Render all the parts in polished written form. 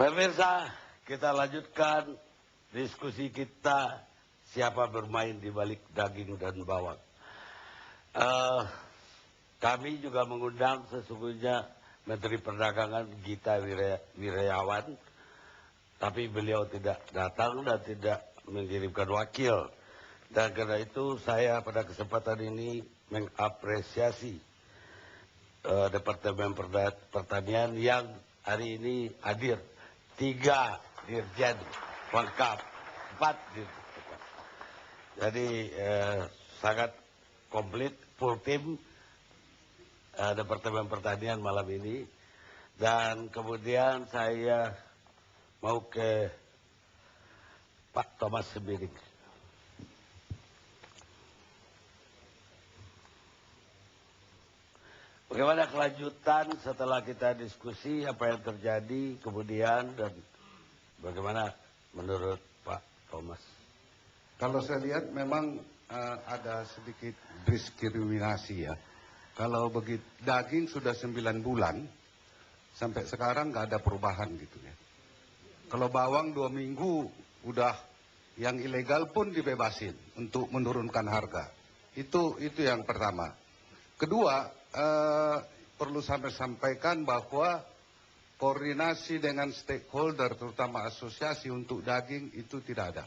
Pemirsa, kita lanjutkan diskusi kita siapa bermain di balik daging dan bawang. Kami juga mengundang sesungguhnya Menteri Perdagangan Gita Wirjawan, tapi beliau tidak datang dan tidak mengirimkan wakil. Dan karena itu saya pada kesempatan ini mengapresiasi Departemen Pertanian yang hari ini hadir 3 dirjen lengkap, 4 dirjen. Jadi sangat komplit, full tim Departemen Pertanian malam ini. Dan kemudian saya mau ke Pak Thomas Sembiring. Bagaimana kelanjutan setelah kita diskusi apa yang terjadi kemudian dan bagaimana menurut Pak Thomas? Kalau saya lihat memang ada sedikit diskriminasi ya. Kalau begitu daging sudah 9 bulan sampai sekarang nggak ada perubahan gitu ya. Kalau bawang 2 minggu udah yang ilegal pun dibebasin untuk menurunkan harga. Itu yang pertama. Kedua, perlu sampaikan bahwa koordinasi dengan stakeholder terutama asosiasi untuk daging itu tidak ada.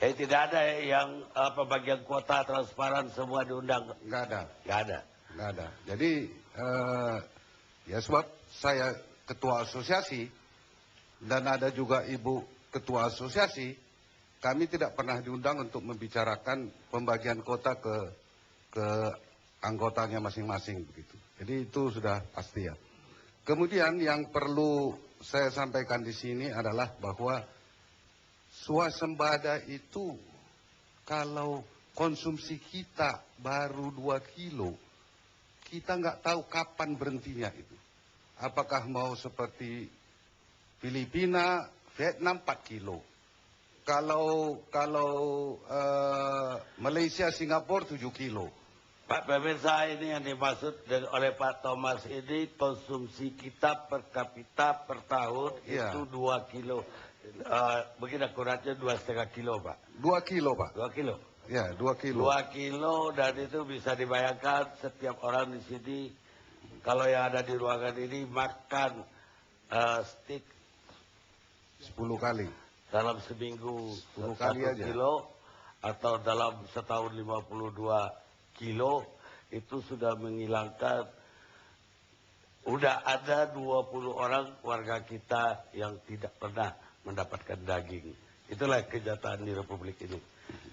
Tidak ada yang pembagian kuota transparan semua diundang? Nggak ada. Nggak ada. Nggak ada. Jadi ya sebab saya ketua asosiasi dan ada juga ibu ketua asosiasi, kami tidak pernah diundang untuk membicarakan pembagian kuota ke anggotanya masing-masing begitu. Jadi itu sudah pasti ya. Kemudian yang perlu saya sampaikan di sini adalah bahwa swasembada itu kalau konsumsi kita baru 2 kilo, kita nggak tahu kapan berhentinya itu. Apakah mau seperti Filipina, Vietnam 4 kilo. Kalau Malaysia, Singapura 7 kilo. Pak pemirsa, ini yang dimaksud oleh Pak Thomas ini konsumsi kita per kapita per tahun itu 2 kilo. Begini akuratnya 2,5 kilo Pak. 2 kilo Pak. 2 kilo. Ya 2 kilo. 2 kilo dan itu bisa dibayangkan setiap orang di sini kalau yang ada di ruangan ini makan stik 10 kali. Dalam seminggu 10 kali 1 aja. kilo atau dalam setahun 52 kilo itu sudah menghilangkan, udah ada 20 orang warga kita yang tidak pernah mendapatkan daging. Itulah kenyataan di Republik ini.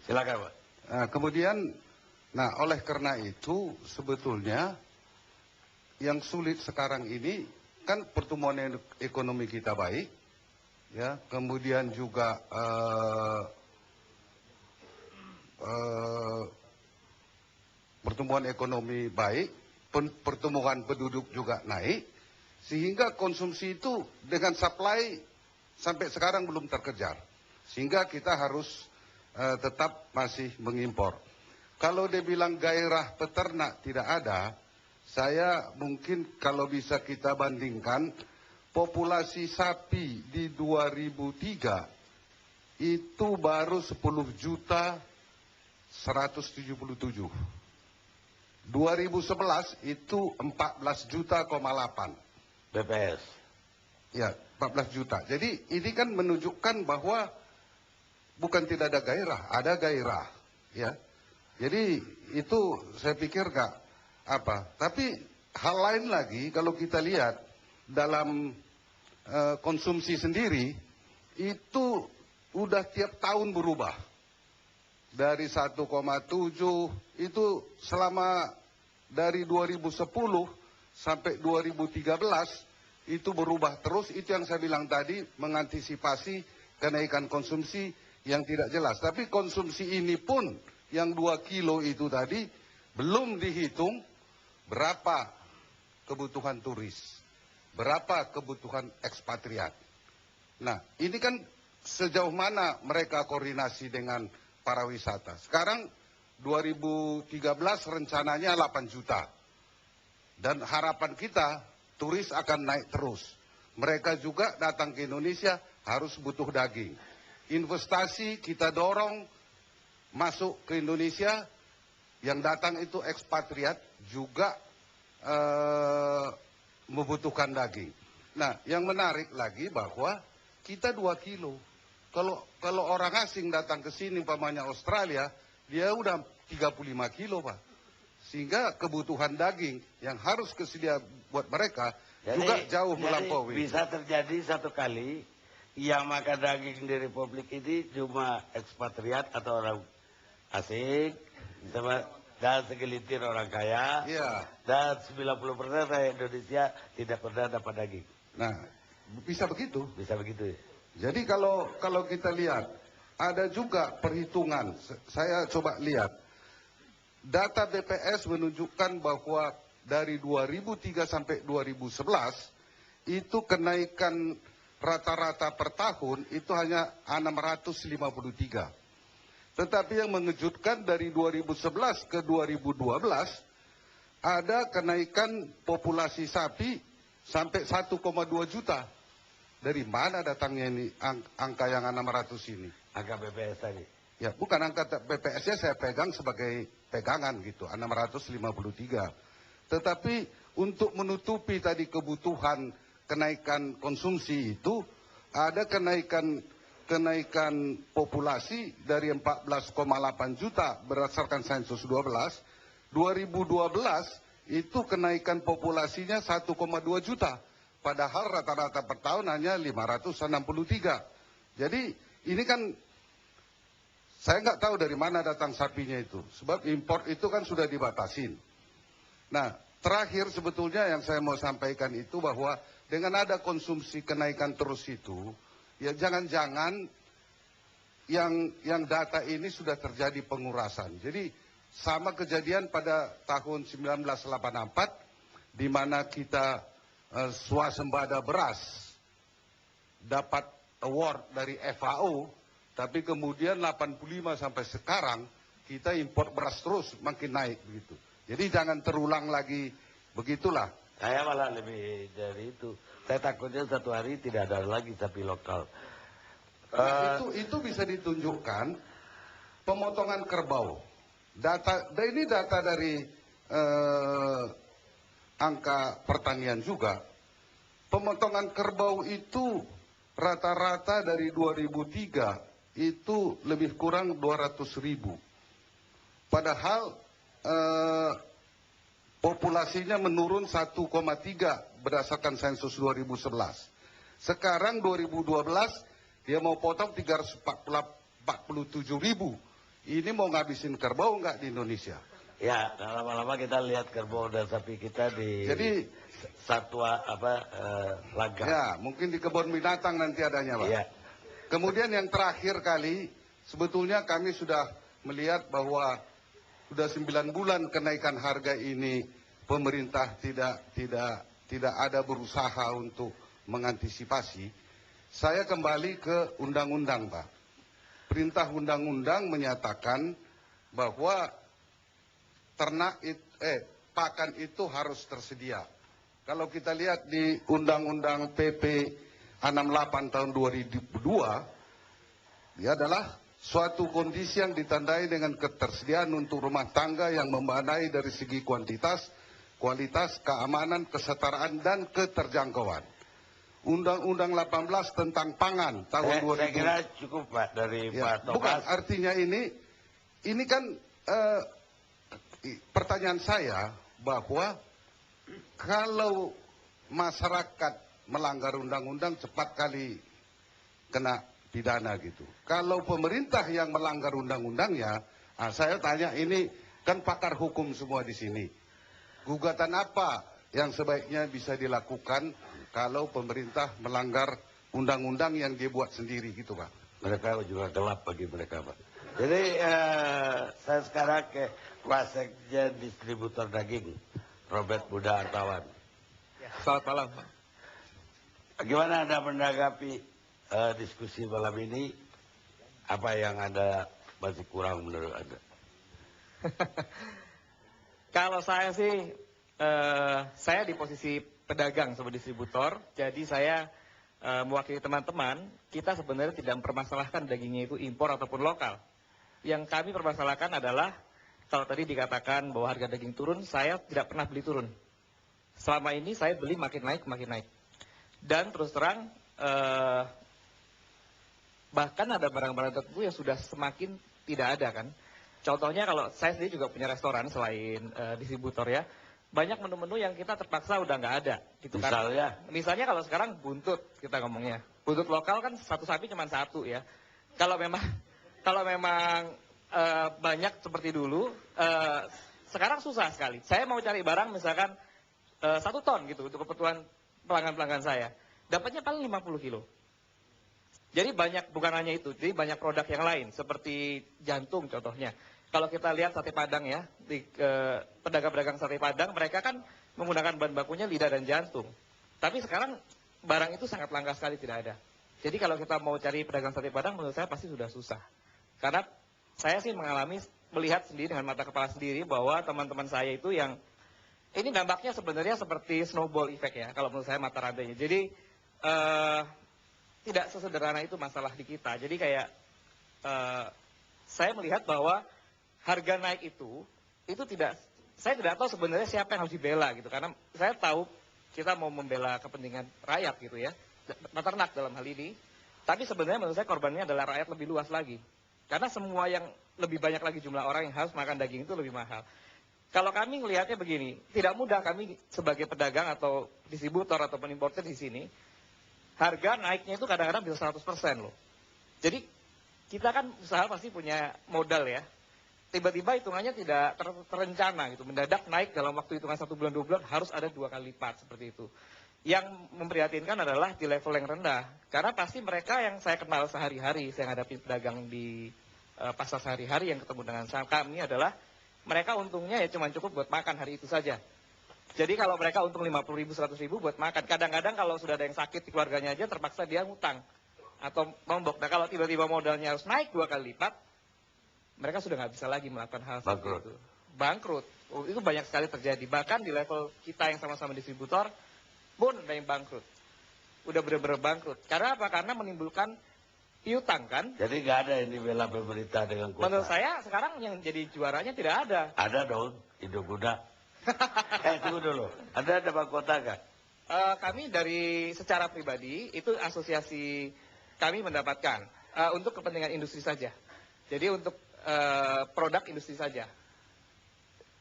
Silakan Pak. Nah, kemudian, oleh karena itu sebetulnya yang sulit sekarang ini kan pertumbuhan ekonomi kita baik, ya, kemudian juga pertumbuhan ekonomi baik, pertumbuhan penduduk juga naik, sehingga konsumsi itu dengan supply sampai sekarang belum terkejar. Sehingga kita harus tetap masih mengimpor. Kalau dia bilang gairah peternak tidak ada, saya mungkin kalau bisa kita bandingkan, populasi sapi di 2003 itu baru 10 juta 177. 2011 itu 14 juta, 8 BPS. Ya, 14 juta. Jadi ini kan menunjukkan bahwa bukan tidak ada gairah, ada gairah, ya. Jadi itu saya pikir nggak apa. Tapi hal lain lagi kalau kita lihat dalam konsumsi sendiri itu udah tiap tahun berubah. Dari 1,7 itu selama dari 2010 sampai 2013 itu berubah terus. Itu yang saya bilang tadi, mengantisipasi kenaikan konsumsi yang tidak jelas. Tapi konsumsi ini pun yang 2 kilo itu tadi belum dihitung berapa kebutuhan turis, berapa kebutuhan ekspatriat. Nah, ini kan sejauh mana mereka koordinasi dengan para wisata. Sekarang 2013 rencananya 8 juta. Dan harapan kita turis akan naik terus. mereka juga datang ke Indonesia harus butuh daging. Investasi kita dorong masuk ke Indonesia, yang datang itu ekspatriat juga membutuhkan daging. Nah, yang menarik lagi bahwa kita 2 kilo. Kalau orang asing datang ke sini, umpamanya Australia, dia udah 35 kilo, Pak. Sehingga kebutuhan daging yang harus kesedia buat mereka juga jauh melampaui. Bisa terjadi satu kali yang makan daging di Republik ini cuma ekspatriat atau orang asing dan segelintir orang kaya. Iya. Dan 90% rakyat Indonesia tidak pernah dapat daging. Nah, bisa begitu. Bisa begitu ya. Jadi kalau kita lihat, ada juga perhitungan. Saya coba lihat. Data BPS menunjukkan bahwa dari 2003 sampai 2011, itu kenaikan rata-rata per tahun itu hanya 653. Tetapi yang mengejutkan dari 2011 ke 2012, ada kenaikan populasi sapi sampai 1,2 juta. Dari mana datangnya ini angka yang 600 ini? Angka BPS tadi. Ya, bukan angka BPS-nya saya pegang sebagai pegangan gitu, 653. Tetapi untuk menutupi tadi kebutuhan kenaikan konsumsi itu, ada kenaikan populasi dari 14,8 juta berdasarkan sensus 12. 2012 itu kenaikan populasinya 1,2 juta. Padahal rata-rata per tahun hanya 563. Jadi ini kan saya nggak tahu dari mana datang sapinya itu. Sebab impor itu kan sudah dibatasin. Nah, terakhir sebetulnya yang saya mau sampaikan itu bahwa dengan ada konsumsi kenaikan terus itu, ya jangan-jangan yang data ini sudah terjadi pengurasan. Jadi sama kejadian pada tahun 1984, di mana kita swasembada beras dapat award dari FAO, tapi kemudian 85 sampai sekarang kita impor beras terus makin naik begitu. Jadi jangan terulang lagi begitulah. Saya malah lebih dari itu. Saya takutnya satu hari tidak ada lagi sapi lokal. Nah, itu bisa ditunjukkan pemotongan kerbau. Ini data dari angka pertanian juga. Pemotongan kerbau itu rata-rata dari 2003 itu lebih kurang 200.000. Padahal populasinya menurun 1,3 berdasarkan sensus 2011. Sekarang 2012 dia mau potong 347.000. Ini mau ngabisin kerbau nggak di Indonesia? Ya, lama-lama kita lihat kerbau dan sapi kita di satwa laga. Ya, mungkin di kebun binatang nanti adanya, Pak. Ya. Kemudian yang terakhir kali, sebetulnya kami sudah melihat bahwa sudah 9 bulan kenaikan harga ini, pemerintah tidak ada berusaha untuk mengantisipasi. Saya kembali ke undang-undang, Pak. Perintah undang-undang menyatakan bahwa pakan itu harus tersedia. Kalau kita lihat di Undang-Undang PP 68 tahun 2002, dia adalah suatu kondisi yang ditandai dengan ketersediaan untuk rumah tangga yang memadai dari segi kuantitas, kualitas, keamanan, kesetaraan, dan keterjangkauan. Undang-Undang 18 tentang pangan tahun 2000. Saya kira cukup, Pak, dari Pak Thomas. Bukan, artinya ini kan pertanyaan saya bahwa kalau masyarakat melanggar undang-undang cepat kali kena pidana gitu. Kalau pemerintah yang melanggar undang-undangnya, saya tanya, ini kan pakar hukum semua di sini. Gugatan apa yang sebaiknya bisa dilakukan kalau pemerintah melanggar undang-undang yang dia buat sendiri gitu, Pak? Mereka juga gelap bagi mereka, Pak. Jadi saya sekarang ke Wasekjen Distributor Daging, Robert Budha Artawan. Selamat malam, Pak. Gimana Anda menanggapi diskusi malam ini? Apa yang Anda masih kurang menurut Anda? Kalau saya sih, saya di posisi pedagang sebagai distributor. Jadi saya mewakili teman-teman, kita sebenarnya tidak mempermasalahkan dagingnya itu impor ataupun lokal. Yang kami permasalahkan adalah, kalau tadi dikatakan bahwa harga daging turun, saya tidak pernah beli turun. Selama ini saya beli makin naik, makin naik. Dan terus terang, bahkan ada barang-barang tertentu yang sudah semakin tidak ada kan. Contohnya kalau saya sendiri juga punya restoran selain distributor ya, banyak menu-menu yang kita terpaksa udah nggak ada. Gitu Misalnya? Kan. Misalnya kalau sekarang buntut kita ngomongnya, buntut lokal kan satu sapi cuma satu ya. Kalau memang banyak seperti dulu, sekarang susah sekali. Saya mau cari barang misalkan 1 ton gitu untuk kebutuhan pelanggan-pelanggan saya, dapatnya paling 50 kilo. Jadi banyak, bukan hanya itu, jadi banyak produk yang lain seperti jantung contohnya. Kalau kita lihat sate Padang ya, di pedagang-pedagang sate Padang, mereka kan menggunakan bahan bakunya lidah dan jantung. Tapi sekarang barang itu sangat langka sekali tidak ada. Jadi kalau kita mau cari pedagang sate Padang, menurut saya pasti sudah susah. Karena saya sih melihat sendiri dengan mata kepala sendiri bahwa teman-teman saya itu yang, ini dampaknya sebenarnya seperti snowball effect ya, kalau menurut saya mata rantainya. Jadi tidak sesederhana itu masalah di kita. Jadi kayak saya melihat bahwa harga naik itu tidak, saya tidak tahu sebenarnya siapa yang harus dibela gitu. Karena saya tahu kita mau membela kepentingan rakyat gitu ya, peternak dalam hal ini. Tapi sebenarnya menurut saya korbannya adalah rakyat lebih luas lagi. Karena semua yang lebih banyak lagi jumlah orang yang harus makan daging itu lebih mahal. Kalau kami melihatnya begini, tidak mudah kami sebagai pedagang atau distributor atau importer di sini, harga naiknya itu kadang-kadang bisa 100% loh. Jadi kita kan usaha pasti punya modal ya. Tiba-tiba hitungannya tidak terencana gitu, mendadak naik dalam waktu hitungan 1 bulan 2 bulan harus ada 2 kali lipat seperti itu. Yang memprihatinkan adalah di level yang rendah, karena pasti mereka yang saya kenal sehari-hari, saya hadapi pedagang di pasar sehari-hari yang ketemu dengan kami adalah mereka untungnya ya cuma cukup buat makan hari itu saja. Jadi kalau mereka untung 50.000, 100.000 buat makan, kadang-kadang kalau sudah ada yang sakit di keluarganya aja terpaksa dia ngutang atau nombok. Nah kalau tiba-tiba modalnya harus naik 2 kali lipat, mereka sudah nggak bisa lagi melakukan hal seperti itu. Bangkrut. Itu banyak sekali terjadi. Bahkan di level kita yang sama-sama distributor pun ada yang bangkrut. Udah benar-benar bangkrut. Karena apa? Karena menimbulkan piutang kan. Jadi nggak ada yang dibela pemerintah dengan kuota. Menurut saya sekarang yang jadi juaranya tidak ada. Ada dong, Indobudak. Tunggu dulu. Ada mahkota nggak? Kami dari secara pribadi, itu asosiasi kami mendapatkan. Untuk kepentingan industri saja. Jadi untuk produk industri saja.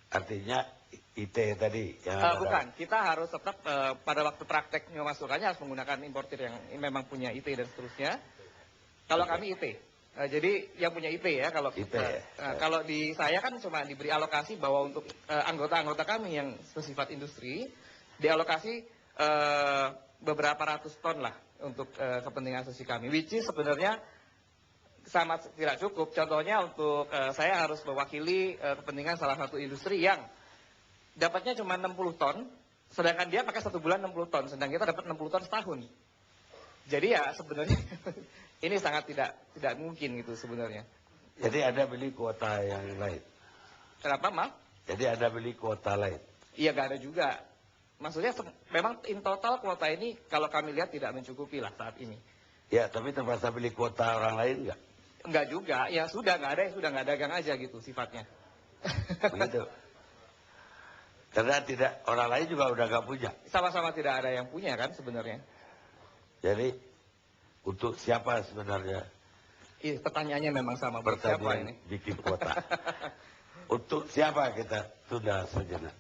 Artinya IT tadi yang bukan, kita harus tetap pada waktu praktek memasukkannya harus menggunakan importir yang memang punya IT dan seterusnya. Kalau kami IT, jadi yang punya IT ya kalau IT. Kalau di saya kan cuma diberi alokasi bahwa untuk anggota-anggota kami yang bersifat industri dialokasi beberapa ratus ton lah untuk kepentingan asosiasi kami, which is sebenarnya sangat tidak cukup. Contohnya untuk saya harus mewakili kepentingan salah satu industri yang dapatnya cuma 60 ton, sedangkan dia pakai 1 bulan 60 ton, sedangkan kita dapat 60 ton setahun. Jadi ya sebenarnya ini sangat tidak mungkin gitu sebenarnya. Jadi ada beli kuota yang lain. Kenapa, Maaf? Jadi ada beli kuota lain. Iya, nggak ada juga. Maksudnya memang in total kuota ini kalau kami lihat tidak mencukupi lah saat ini. Ya, tapi terpaksa beli kuota orang lain nggak? Enggak juga, ya sudah nggak ada, yang sudah nggak dagang aja gitu sifatnya. Begitu. Karena tidak, orang lain juga udah nggak punya. Sama-sama tidak ada yang punya kan sebenarnya. Jadi untuk siapa sebenarnya? Iya, pertanyaannya memang sama. Buat siapa ini? Bikin kuota. Untuk siapa kita tunda sejenak?